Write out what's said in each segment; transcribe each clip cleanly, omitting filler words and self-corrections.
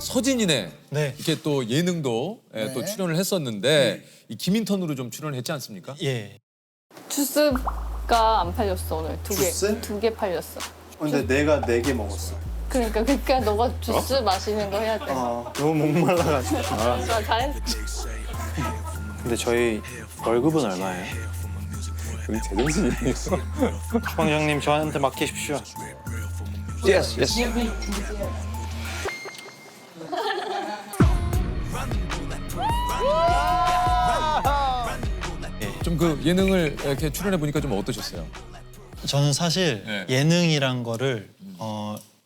서진이네. 네. 이렇게 또 예능도 또 출연을 했었는데 이 김인턴으로 좀 출연을 했지 않습니까? 예. 주스가 안 팔렸어 오늘 주스? 두 개 팔렸어. 근데 내가 4개 먹었어. 그러니까 너가 주스 마시는 거 해야 돼. 너무 목말라가지고. 좋아, 잘했어. 근데 저희 월급은 얼마예요? 제정신이에요. 주방장님 저한테 맡기십시오. Yes, yes. 좀 그 예능을 이렇게 출연해 보니까 좀 어떠셨어요? 저는 사실 네. 예능이란 거를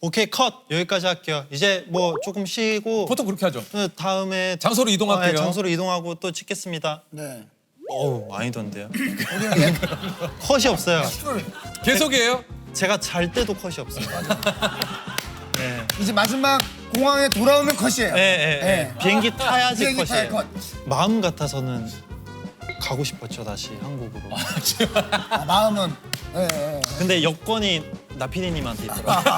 오케이 컷 여기까지 할게요. 이제 뭐 조금 쉬고 보통 그렇게 하죠. 다음에 장소로 이동할게요. 장소로 이동하고 또 찍겠습니다. 네. 어우 아니던데요. 컷이 없어요. 계속이에요? 제가 잘 때도 컷이 없어요. 네. 이제 마지막 공항에 돌아오면 컷이에요. 네. 비행기 타야지 비행기 타야 컷이에요. 컷. 마음 같아서는 가고 싶었죠 다시 한국으로. 마음은. 예. 근데 여권이 나피디님한테 있더라고요.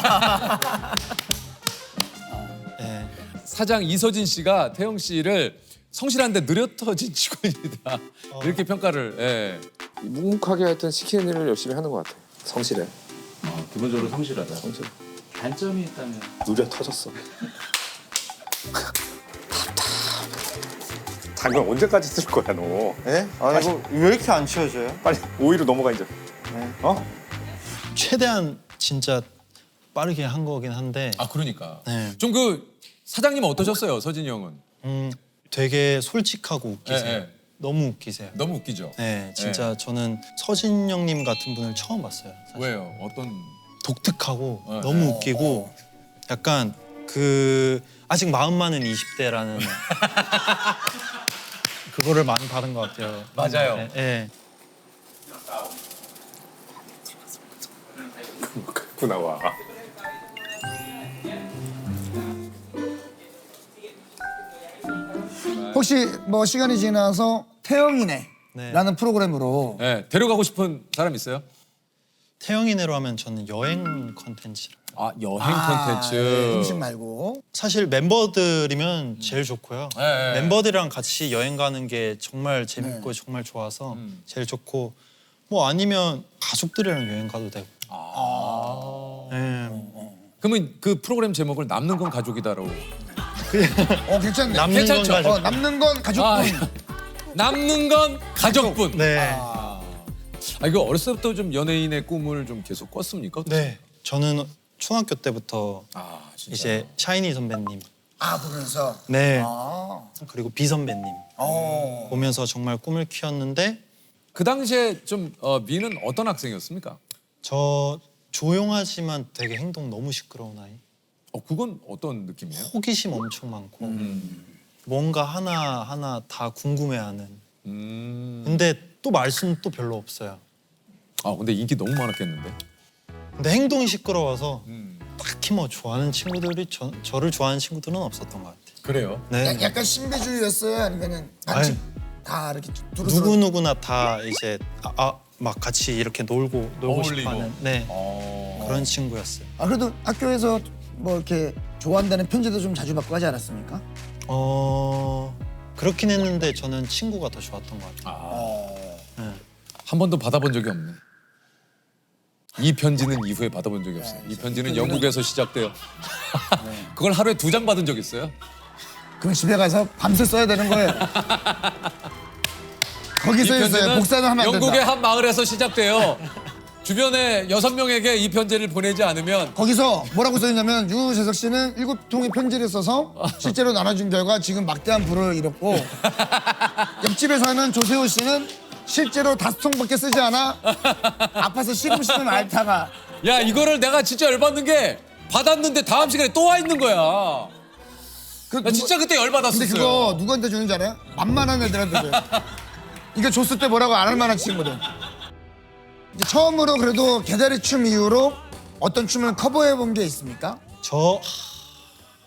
네. 사장 이서진 씨가 태영 씨를 성실한데 느려터진 직원이다. 이렇게 평가를. 예. 묵묵하게 하여튼 시키는 일을 열심히 하는 것 같아. 성실해. 기본적으로 성실하다. 성실. 단점이 있다면 누려 터졌어. 당근 언제까지 쓸 거야 너? 예? 아 이거 왜 이렇게 안 치워져요? 빨리 5위로 넘어가 이제. 네. 어? 최대한 진짜 빠르게 한 거긴 한데 아 그러니까. 네. 좀 그 사장님은 어떠셨어요, 서진이 형은? 되게 솔직하고 웃기세요. 네, 네. 너무 웃기세요. 너무 웃기죠. 네, 진짜 저는 서진 형님 같은 분을 처음 봤어요. 사실. 왜요? 어떤? 독특하고 네. 너무 웃기고 약간 그 아직 마음 많은 20대라는 그거를 많이 받은 것 같아요. 맞아요. 네, 네. 갖고 나와. 혹시 뭐 시간이 지나서 태영이네 네. 라는 프로그램으로 네, 데려가고 싶은 사람 있어요? 태영이네로 하면 저는 여행 컨텐츠를 아 여행 콘텐츠. 음식 말고 사실 멤버들이면 제일 좋고요. 네, 네. 멤버들이랑 같이 여행 가는 게 정말 재밌고 정말 좋아서 제일 좋고 뭐 아니면 가족들이랑 여행 가도 되고. 네. 그러면 그 프로그램 제목을 남는 건 가족이다라고. 괜찮네. 남는 괜찮죠? 건 가족. 남는 건 가족분. 아, 남는 건 가족분. 네. 아 이거 어렸을 때부터 좀 연예인의 꿈을 좀 계속 꿨습니까? 네. 저는 초등학교 때부터 아 진짜. 이제 샤이니 선배님, 보면서. 네, 아. 그리고 비 선배님 보면서 정말 꿈을 키웠는데 그 당시에 좀 미는 어떤 학생이었습니까? 저 조용하지만 되게 행동 너무 시끄러운 아이. 그건 어떤 느낌이에요? 호기심 엄청 많고 뭔가 하나 하나 다 궁금해하는. 근데 또 말수는 또 별로 없어요. 아 근데 인기 너무 많았겠는데. 근데 행동이 시끄러워서 딱히 뭐 좋아하는 친구들이 저를 좋아하는 친구들은 없었던 것 같아요. 그래요? 네. 약간 신비주의였어요? 아니면은 반칙 다 이렇게 두루두루. 누구 누구나 다 이제 막 같이 이렇게 놀고 어울리고. 싶어하는 네 어. 그런 친구였어요. 그래도 학교에서 뭐 이렇게 좋아한다는 편지도 좀 자주 받고 하지 않았습니까? 그렇긴 했는데 저는 친구가 더 좋았던 것 같아요. 네. 한 번도 받아본 적이 없네. 이 편지는 이후에 받아본 적이 없어요. 이 편지는 영국에서 시작돼요. 그걸 하루에 2장 받은 적 있어요? 그럼 집에 가서 밤새 써야 되는 거예요. 거기 써 있어요. 복사는 하면 안 된다. 영국의 한 마을에서 시작돼요. 주변에 6명에게 이 편지를 보내지 않으면 거기서 뭐라고 써있냐면 유재석 씨는 7통의 편지를 써서 실제로 나눠준 결과 지금 막대한 부를 잃었고 옆집에 사는 조세호 씨는 실제로 5통밖에 쓰지 않아 아파서 시금시금 앓다가 야 이거를 내가 진짜 열받는 게 받았는데 다음 시간에 또 와 있는 거야. 나 진짜 그때 열받았었어요. 근데 그거 누구한테 주는 줄 알아요? 만만한 애들한테 줘요. 이거 줬을 때 뭐라고 안 할 만한 친구들. 이제 처음으로 그래도 개다리 춤 이후로 어떤 춤을 커버해 본 게 있습니까? 저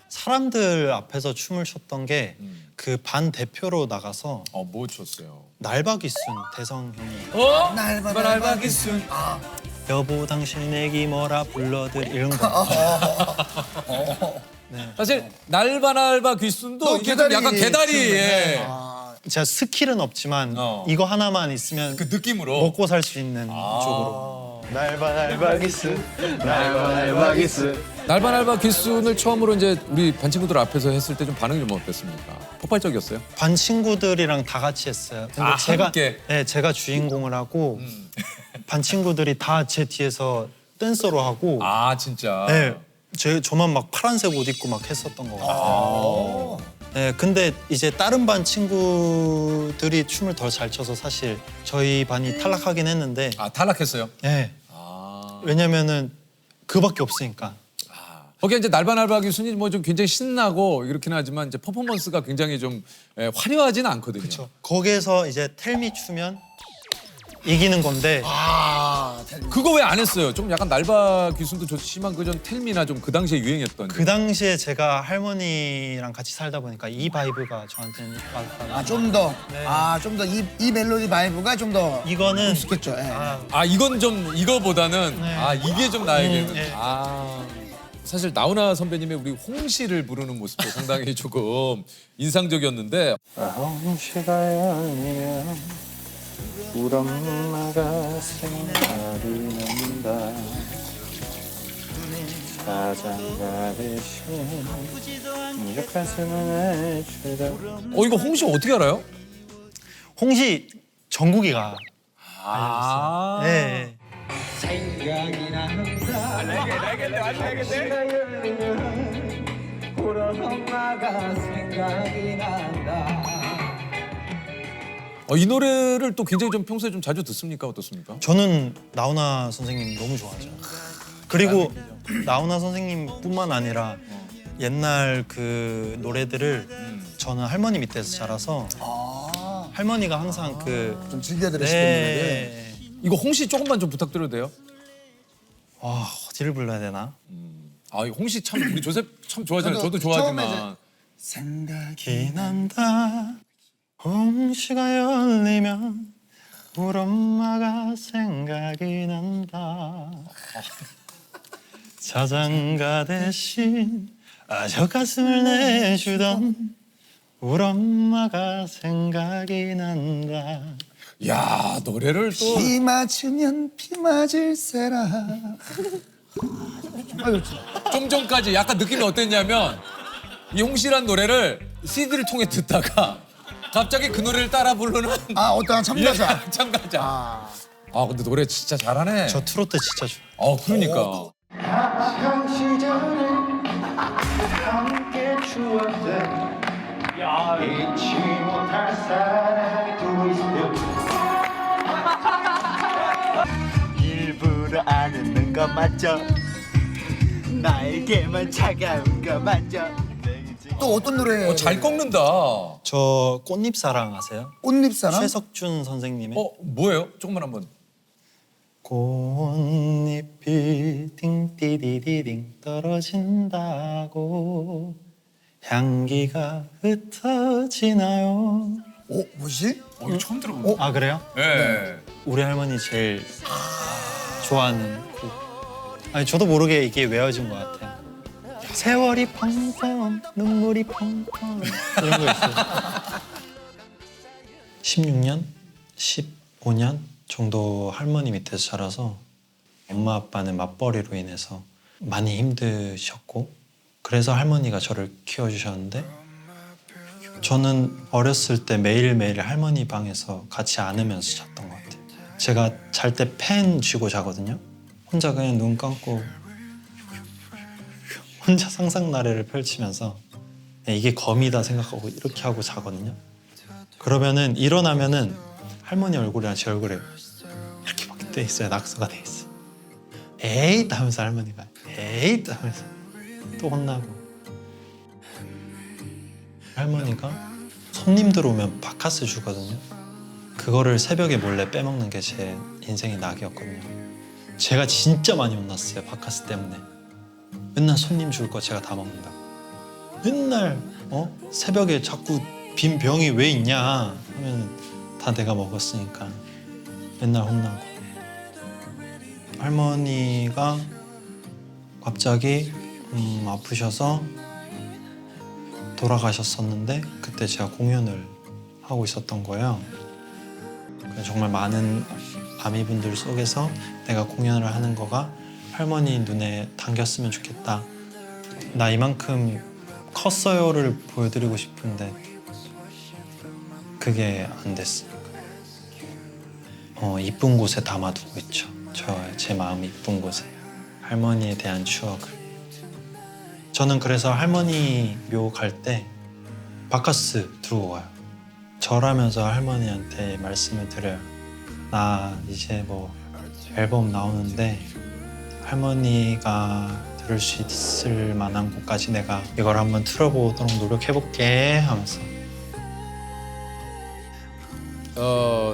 사람들 앞에서 춤을 췄던 게 그 반 대표로 나가서 뭐 췄어요? 날박이순 대성 형이 날바기순. 여보 당신 애기 뭐라 불러들 이런 거. 사실 날바날바 귀순도 또 이게 좀 약간 개다리 개다리. 춤. 예. 제가 스킬은 없지만 이거 하나만 있으면 그 느낌으로. 먹고 살 수 있는 쪽으로. 날바 기스 날바 기스. 날바날바 귀순을 처음으로 이제 우리 반 친구들 앞에서 했을 때 좀 반응이 좀 어땠습니까? 폭발적이었어요? 반 친구들이랑 다 같이 했어요. 근데 아, 제가 함께? 네, 제가 주인공을 하고 반 친구들이 다 제 뒤에서 댄서로 하고 아 진짜. 네, 저만 막 파란색 옷 입고 막 했었던 거 같아요. 네, 근데 이제 다른 반 친구들이 춤을 더 잘 춰서 사실 저희 반이 탈락하긴 했는데 아 탈락했어요. 네, 아. 왜냐면은 그밖에 없으니까. 거기에 이제 날바날바 귀순이 뭐 좀 굉장히 신나고 이렇긴 하지만 이제 퍼포먼스가 굉장히 좀 화려하지는 않거든요. 그렇죠. 거기에서 이제 텔미 추면 이기는 건데 그거 왜 안 했어요? 좀 약간 날바 귀순도 좋지만 그전 텔미나 좀 그 당시에 유행했던. 그 당시에 제가 할머니랑 같이 살다 보니까 이 바이브가 저한테는 와닿아요. 아, 좀 더. 아, 좀 더 이 멜로디 바이브가 좀 더 이거는 익숙했죠. 예. 아 이건 좀 이거보다는 네. 아 이게 좀 나에게는 네. 아 사실 나훈아 선배님의 우리 홍시를 부르는 모습도 상당히 조금 인상적이었는데 홍시가 열리면 우리 엄마가 생각이 난다. 자장가 대신 네 가슴을 해주다. 이거 홍시 어떻게 알아요? 홍시 정국이가 아 네. 이 노래를 또 굉장히 좀 평소에 좀 자주 듣습니까? 어떻습니까? 저는 나훈아 선생님 너무 좋아하죠. 그리고 나훈아 선생님뿐만 아니라 옛날 그 노래들을 저는 할머니 밑에서 자라서 할머니가 항상 그 좀 즐겨 들으시던 노래를. 네. 이거 홍시 조금만 좀 부탁드려도 돼요? 와 어디를 불러야 되나? 이 홍시 참 우리 조셉 참 좋아하잖아요. 저도 처음에 좋아하지만 생각이 기난다 홍시가 열리면 우리 엄마가 생각이 난다 자장가 대신 저 가슴을 내주던 우리 엄마가 생각이 난다. 야 노래를 또 비 맞으면 비 맞을세라. 좀 전까지 약간 느낌이 어땠냐면 이 홍시란 노래를 CD를 통해 듣다가 갑자기 그 노래를 따라 부르는 아, 어떤 참가자. 예, 참가자. 아 근데 노래 진짜 잘하네. 저 트로트 진짜 좋아해요. 그러니까. 함께 추었던 잊지 못할 사랑도 있어. 일부러 안 웃는 거 맞죠? 나에게만 차가운 거 맞죠? 또 어떤 노래? 잘 꺾는다. 저 꽃잎 사랑 아세요? 꽃잎사랑? 최석준 선생님의 뭐예요? 조금만 한번. 꽃잎이 띵띠디디딩 떨어진다고 향기가 흩어지나요? 뭐지? 이거 처음 들어보는. 아 그래요? 네. 우리 할머니 제일 좋아하는 곡. 아니 저도 모르게 이게 외워진 것 같아요. 세월이 펑펑 눈물이 펑펑 이런 거 있어요. 16년, 15년 정도 할머니 밑에서 자라서 엄마 아빠는 맞벌이로 인해서 많이 힘드셨고 그래서 할머니가 저를 키워주셨는데 저는 어렸을 때 매일매일 할머니 방에서 같이 안으면서 잤던 것 같아요. 제가 잘 때 펜 쥐고 자거든요. 혼자 그냥 눈 감고 혼자 상상 나래를 펼치면서 이게 거미다 생각하고 이렇게 하고 자거든요. 그러면은 일어나면은 할머니 얼굴이랑 제 얼굴에 이렇게 막 돼 있어요. 낙서가 돼 있어요. 에잇 하면서 할머니가 에잇 하면서 또 혼나고 할머니가 손님들 오면 바카스 주거든요. 그거를 새벽에 몰래 빼먹는 게 제 인생의 낙이었거든요. 제가 진짜 많이 혼났어요. 바카스 때문에. 맨날 손님 줄 거 제가 다 먹는다고. 맨날 새벽에 자꾸 빈 병이 왜 있냐 하면 다 내가 먹었으니까 맨날 혼나고. 할머니가 갑자기 아프셔서 돌아가셨었는데 그때 제가 공연을 하고 있었던 거예요. 정말 많은 아미분들 속에서 내가 공연을 하는 거가 할머니 눈에 담겼으면 좋겠다. 나 이만큼 컸어요를 보여드리고 싶은데 그게 안 됐어요. 이쁜 곳에 담아두고 있죠. 제 마음 이쁜 곳에 할머니에 대한 추억을. 저는 그래서 할머니 묘 갈 때 바카스 들고 가요. 절하면서 할머니한테 말씀을 드려요. 나 이제 뭐 앨범 나오는데 할머니가 들을 수 있을 만한 곳까지 내가 이걸 한번 틀어보도록 노력해볼게 하면서.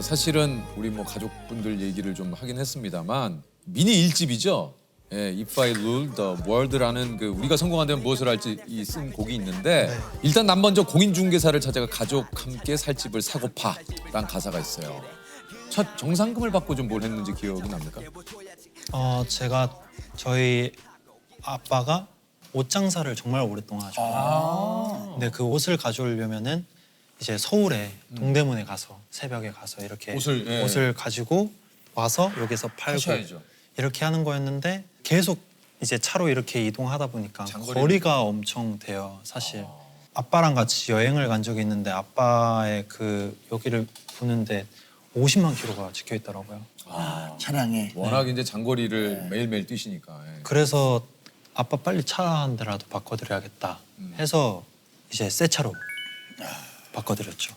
사실은 우리 뭐 가족분들 얘기를 좀 하긴 했습니다만 미니 1집이죠. 예, If I Rule the World라는 그 우리가 성공한다면 무엇을 할지 이 쓴 곡이 있는데 일단 난 먼저 공인중개사를 찾아가 가족 함께 살 집을 사고파라는 가사가 있어요. 첫 정상금을 받고 좀 뭘 했는지 기억이 납니까? 제가 저희 아빠가 옷 장사를 정말 오랫동안 하셨거든요. 근데 그 옷을 가져오려면은 이제 서울에 동대문에 가서 새벽에 가서 이렇게 옷을 가지고 와서 여기서 팔고 하셔야죠. 이렇게 하는 거였는데 계속 이제 차로 이렇게 이동하다 보니까 거리가 엄청 돼요, 사실. 아빠랑 같이 여행을 간 적이 있는데 아빠의 그 여기를 보는데 50만 킬로가 찍혀 있더라고요. 차량에. 워낙 이제 장거리를 매일매일 뛰시니까. 예. 그래서 아빠 빨리 차 한 대라도 바꿔드려야겠다 해서 이제 새 차로 바꿔드렸죠.